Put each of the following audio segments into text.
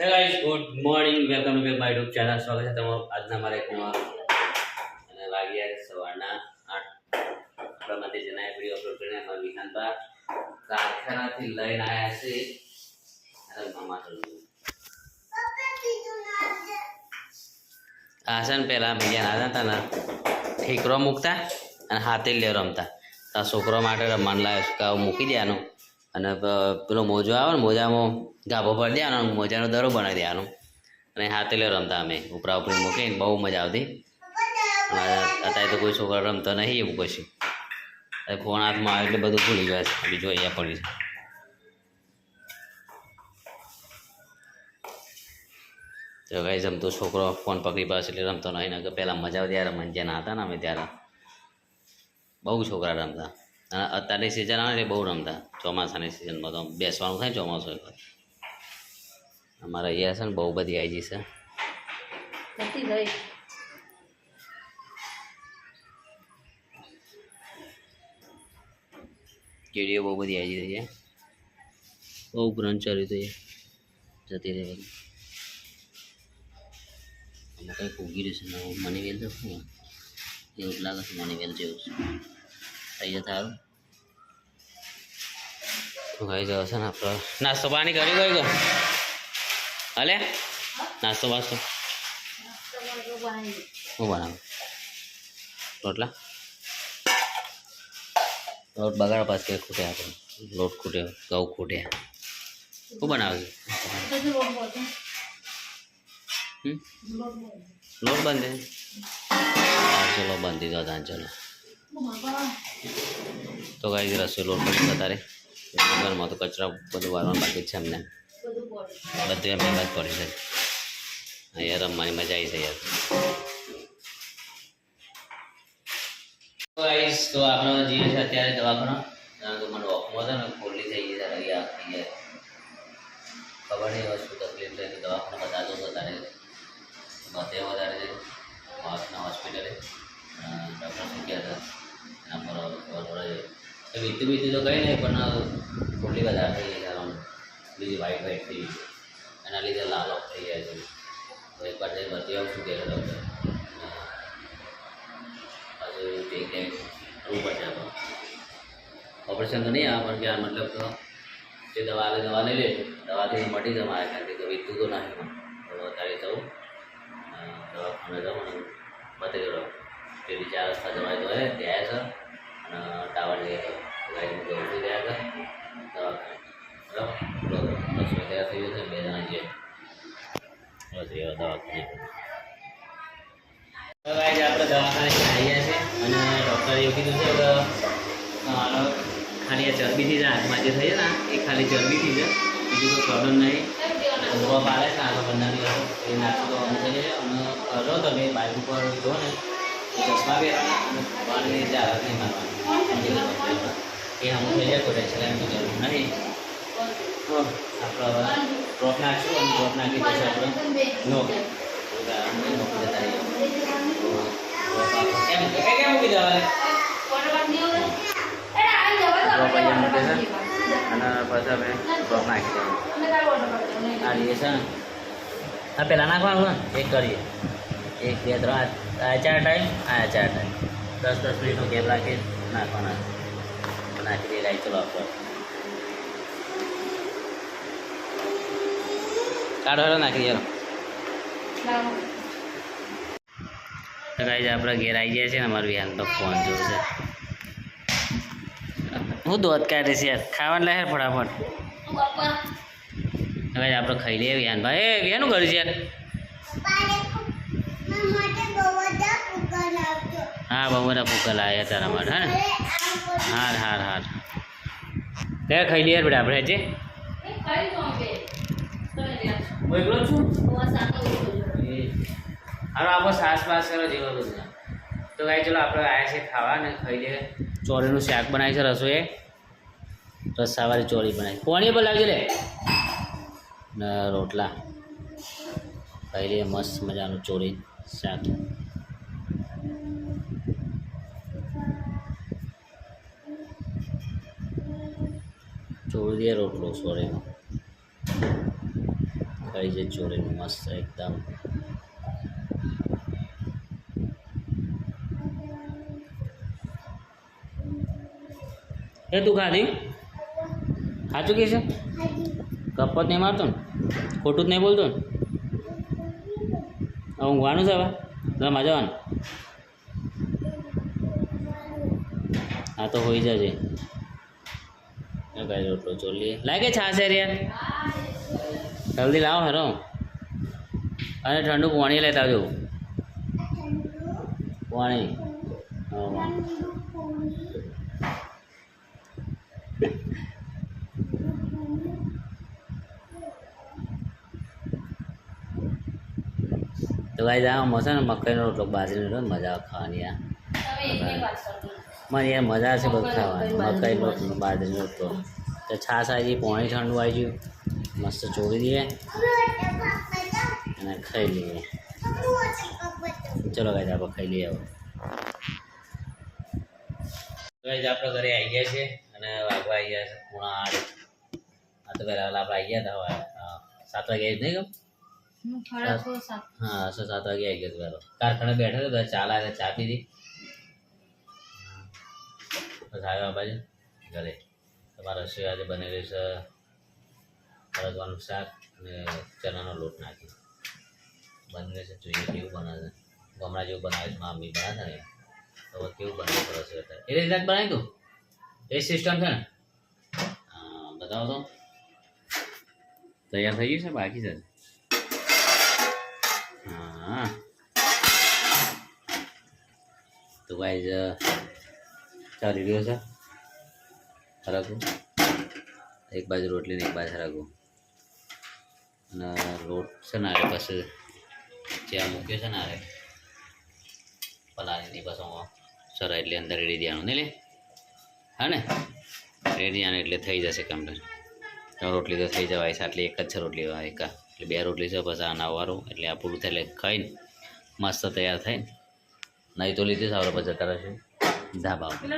હે guys, good morning, welcome to back my YouTube channel. સ્વાગત છે તમારું આજના મારા એકમાં. અને વાગ્યા સવારના 8. આપણા મંદિર જઈને વિડીયો અપલોડ કરીને અમારા વિહાનબા કારખાનાથી લઈને આવ્યા છે. અરે મામા આસન પહેલા ભૈયા ના હતા ને ઠીકરો મૂકતા અને હાથે લે રમતા. તો છોકરો માટે રમવાનું લાવ્યો કે મૂકી દેવાનું અને પેલો મોજો આવે ને મોજામાં ગાભો ભરી દેવાનો, મોજાનો દરો બનાવી દેવાનો અને હાથે લે રમતા. અમે ઉપરા ઉપરી મૂકીને બહુ મજા આવતી. અત્યારે તો કોઈ છોકરો રમતો નહીં એવું કશું. ફોન હાથમાં આવે એટલે બધું ભૂલી જાય છે. બીજું અહીંયા પડી છે. તો કઈ જમતો છોકરો ફોન પકડી પાસે એટલે રમતો નહીં. ને પહેલાં મજા આવતી ત્યારે મંજ્યા હતા ને અમે ત્યારે બહુ છોકરા રમતા. અને અત્યારની સિઝન આવે એટલે બહુ રમતા. ચોમાસાની સિઝનમાં તો બેસવાનું થાય ચોમાસું. અમારા અહીંયા છે ને બહુ બધી આવી છે. કેડીઓ બહુ બધી આવી છે. બહુ બ્રહ્મચારી તો જતી રહે બધી. અમે કંઈક ઉગી રહ્યું છે નવું મની વેલ તો શું એવું જ લાગે છે. મની વેલ જેવું છે. થઈ જતા સારું તો ખાઈ જશે ને આપણે. નાસ્તો પાણી કરી ગયો હલે? નાસ્તો બાસ્તો શું બનાવું? રોટલા લોટ બગાડ પાસ કે ખૂટ્યા આપણે. લોટ ખૂટ્યો, ઘઉં ખૂટ્યા. શું બનાવ્યું? લોટ બંધ ચલો બંધી દો તાન. ચલો તો કાંઈ રસોઈ લોટ બંધ તારે ઘરમાં તો કચરા બધું વારવાનું બાકી છે. અમને બધું એમ જ પડી છે. અહીંયા રમવાની મજા આવી છે યાર. તો આપણે જઈએ છીએ અત્યારે દવાખાના. તો મને વોકમાં હતો ને ખોલી થઈ ગઈ ત્યારે અહીંયા ખબર નહીં હવે શું તકલીફ થઈ. તો દવાખાના બતાવતો હતો તારે બધે વધારે વાસના હોસ્પિટલે ડૉક્ટર શું કહેતા એના પર થોડા વીતી બીતી તો કંઈ નહીં પણ ખોલી વધારે થઈ ગઈ છે. બીજી વાઈટ વાઈટ થઈ ગઈ એના લીધે લાલ ઓફ થઈ જાય છે. તો એક વાર જઈ બધી આવું શું કહેતો ડૉક્ટર પાછું તે કંઈક કરવું પડશે. ઓપરેશન તો નહીં આવે પણ કે મતલબ તો જે દવા લઈ લેજો. દવાથી મટી જાય મારે ખ્યાલથી. તો વીતું તો નહીં તો અત્યારે જવું દવાખાને જાઉં અને બતાવી દો. પેલી 4 રસ્તા જવાય તો હે ત્યાં છે અને ટાવર જઈએ તો ગાડીમાં જવું છું ત્યાં હતા દવાખાને. બરાબર રસોઈ તૈયાર થઈ ગયું છે. 2 જણા જઈએ બસ એ દવાખાને. આપણે દવાખાને આવ્યા છે અને ડૉક્ટરે એવું કીધું છે કે ખાલી આ ચરબીથી જ હાથમાં જે થઈ છે ને એ ખાલી ચરબીથી છે. બીજું કોઈ પ્રોબ્લેમ નહીં. ઊંઘવા પાડે છે આગળ 15 દિવસ એ નાખી તો અમુક થઈ જાય. અને કરો તમે બાઇક ઉપર જો ને ચશ્મા પહેરવાના અને પાણી ચાર નહીં મારવાનું એ અમુક થઈ જાય. કોઈ ટેન્શન એમની જરૂર નહીં. તો આપણે હવે ડ્રોપ નાખીશું અને ડ્રોપ નાખી પછી આપણે નોકરી જતા રહીએ. કેમ મૂકી દેવાને ડ્રોપ અહીંયા મૂકે છે અને પછી આપણે ડ્રોપ નાખી દેવાનું. આ રીતે છે ને આ પહેલાં નાખવાનું ને એક કરીએ 1 2 3 આ 4 ટાઈમ આ 4 ટાઈમ 10 મિનિટનો ગેપ રાખી નાખવાના. નાખી દઈએ ગાઈ. ચલો આપણે કાઢો હેલો નાખી દઈએ. તો ગાઈ આપણે ઘેર આવી ગયા છે ને અમારું યાર તો ફોન જોવું છે. હું દોધ કાઢીશ યાર ખાવાનું લે ફટાફટ. હવે આપણે ખાઈ લઈએ વિહાન ભાઈ. એ વિહાનું કર્યું છે યાર? હા બહુ બધા ફૂકા લાવ્યા તારા માટે. હા ને હાર હાર હાર તે ખાઈ લઈએ બેટા આપણે. હજી એકલો છું હારો આપણો સાસ પાસ કરો જેવા બધું. તો ગાઈ ચલો આપણે આવ્યા છે ખાવા ને ખાઈ લઈએ. ચોરીનું શાક બનાવી છે રસોઈ રસાવાળી ચોરી બનાવી. પોણી પર લાવજે લે ને રોટલા ખાઈ લઈએ. મસ્ત મજાનું ચોરી શાક. ચોરી દે રોટલો સોરીનો કઈ છે ચોરીનું મસ્ત એકદમ. એ તું ખાધી સાચું કે છે? કપત નહીં મારતો ને, ખોટું જ નહીં બોલતો ને. હવે ઊંઘવાનું છે, હવે રમવા જવાનું. હા તો હોઈ જજે. કઈ રોટલો ચોલીએ લાગે છાશે યાર, જલ્દી લાવો હેરો. અને ઠંડુ પાણી લેતા આવજો. પાણી તો ગાઈસ આ મસા ને મકાઈનો રોટલો બાજરીનો રોટલો મજા આવે ખાવાની. આ મને યાર મજા છે બધું ખાવાની. મકાઈનો રોટલો બાજરીનો રોટલો તો છાશ આવી ગઈ, પાણી ઠંડુ આવી ગયું, મસ્ત ચોરી દઈએ અને ખાઈ લઈએ. ચલો ગાઈસ આપણે ખાઈ લઈએ. હવે ગાઈસ આપણે ઘરે આવી ગયા છે અને વાગવા આવી ગયા છે 8:30. આ તો પહેલાં આપણે આવી ગયા હતા 7 વાગે નહીં ગમ. હા 7 વાગે આવી ગયો પેલો કારખાને બેઠો હતો, ચા લાવે ચા પીધી, બસ આવ્યો બાજુ ઘરે. તમારા રસોઈ આજે બનેલી છે અડદવાનું શાક અને ચણાનો લોટ નાખી બનેલી છે. જોઈએ કેવું બને છે, ગામડા જેવું બનાવે છે. મમ્મી બનાવે છે ને, તો કેવું બનાવે છે રસોઈ અત્યારે એ રીતે બનાવી દઉં. એ સિસ્ટમ છે ને. હા બતાવો તો. તૈયાર થઈ ગયું છે બાકી છે? હા તો ગાઈસ ચાલી રહ્યો છે હરાગું. એક બાજુ રોટલી ને એક બાજુ હરાગું. અને લોટ છે ને અરે પછી જ્યાં મૂક્યો છે ને અરે પલાળીની પછી હું સરા એટલે અંદર રેડી દેવાનું નહીં લે. હા ને રેડી દેવાનું એટલે થઈ જશે કમ્પ્લીટ. રોટલી તો થઈ જવાય છે. આટલી એક જ છે રોટલી, એક એટલે 2 રોટલી છે. પછી આ નાવારું એટલે આ પૂરું થાય એટલે ખાઈને મસ્ત તૈયાર થાય. નહીં તો લીધે સારો પછી કરે છે ધાબા. તો આપણે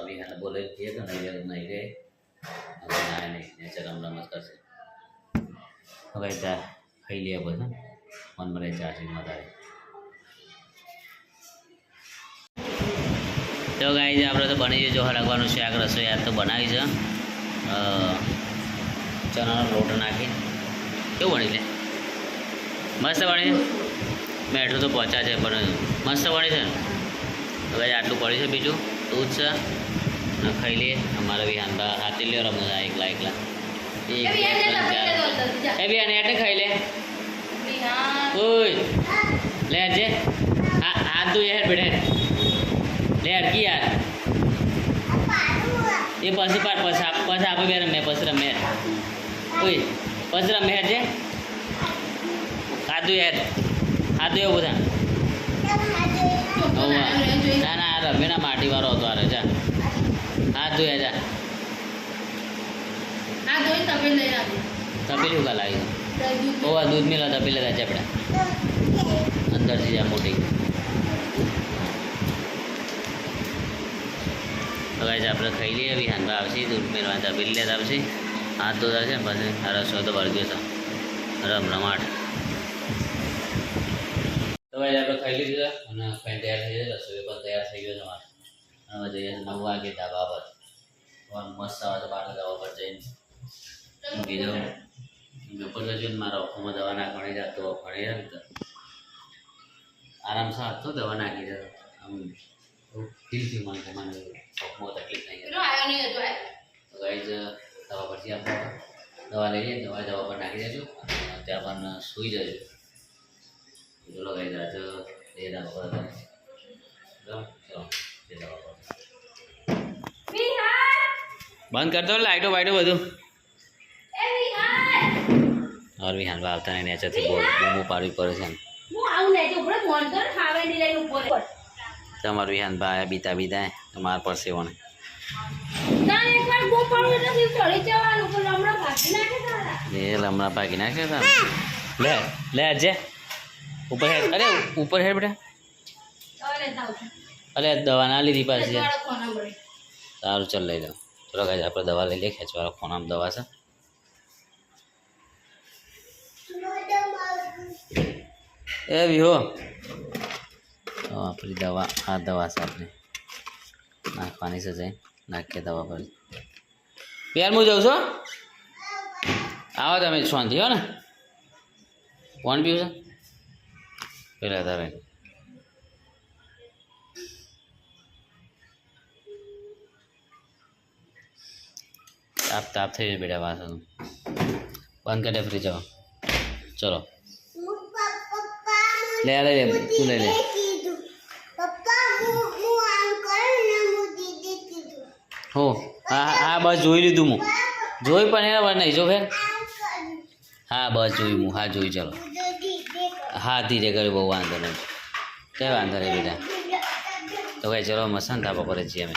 અભિયાન બોલે છીએ તો નહીં રે હવે ના નહીં ચરમ રમત કરશે. હવે ચા ખાઈ લઈએ પછી મન મળે ચા છે મજા. તો ગાઈસ આપણે તો બની જો હરાગવાનું શાક રસોઈ યાદ તો બનાવી છે. ચણાનો લોટ નાખી કેવું બની લે મસ્ત બની છે. મેઠું તો પહોંચ્યા છે પણ મસ્ત બની છે ને. હવે આટલું પડ્યું છે, બીજું દૂધ છે અને ખાઈ લઈએ. અમારે બી હાંબા હાથી લ્યો રમવા એકલા એકલા એ બી આને એટલે ખાઈ લે. ઓય લે જે હાથ તું યાર બેઠે લે અડકી યાર. એ પછી પછી આપે બે રમે પછી રમે. ઓય પછી રમે છે ખાધું યાર ખાધું એવું બધા. ના ના રમે ના માટી વાળો હતો અરે જા હાથ ધોયા જા. તપેલી ઉગા લાવી ઓવા દૂધ મિલા તપેલી હતા ચપડા અંદરથી જા મોટી. હવે આપણે ખાઈ લઈએ. બી હાંધવા આવશે દૂધ મેળવા તપેલી લેતા આવશે. હાથ ધોતા છે ને પછી રસો તો વળગ્યો છે રમરમાટ. તો ભાઈ આપણે ખાઈ લીધું અને ખાઈ તૈયાર થઈ જાય. રસોઈ પણ તૈયાર થઈ ગયો છે મારે. હવે જઈએ 9 વાગે ધાબા પર. મસ્ત આવે છે બહાર ધાબા પર જઈને બીજો બપોર જઈને મારા ઓફોમાં દવા નાખવાની જાત તો ભણી જાય ને તો આરામ સાથ તો દવા નાખી જાય. આમ ફીલ થયું મને ઓફમાં તકલીફ નહીં. તો ગાઈઝ દવા પરથી આપણે દવા લઈ લઈએ. દવા પર નાખી દેજો ત્યાં પણ સૂઈ જજો. ચલો ગાઈઝ આજે એ દવા પર ચલો એ દવા પર બંધ કર દો લાઈટો વાઈટો બધું. और भी हांडवा આવતા નહીં નેચરથી બૂમો પાડવી પડે છે. તમારું વિહાન ભાઈ બીતા બીતા તમારા પડશે વણે એ લમણા ભાગી નાખે. લે લે આજે ઉપર હેડ. અરે ઉપર હેડ બેટા. અરે દવા ના લીધી પાછી. સારું ચાલ લઈ લો. ચલો ગાઈસ આપણે દવા લઈ લઈએ. ખેંચવાળો ફોન આમ દવા છે. એ વિહો આપણી દવા આ દવા છે આપણે નાખવાની છે જઈ નાખીએ દવા પર યાર હું જાઉં છું આવો તમે શાંતિ હો ને કોણ પીવું છે પેલા તારે તાપ તાપ થઈ જાય બેટા વાસણ બંધ કરે ફ્રીજ હવે ચલો લે લે લે તું લઈ લે હો હા હા બસ જોઈ લીધું હું જોઈ પણ એના નહીં જો ફેર હા બસ જોઈ હું હા જોઈ ચલો હા ધીરે કર્યું બહુ વાંધો નહીં કઈ વાંધો નહીં બેટા તો કઈ ચલો મસાન ધાબા પર છીએ અમે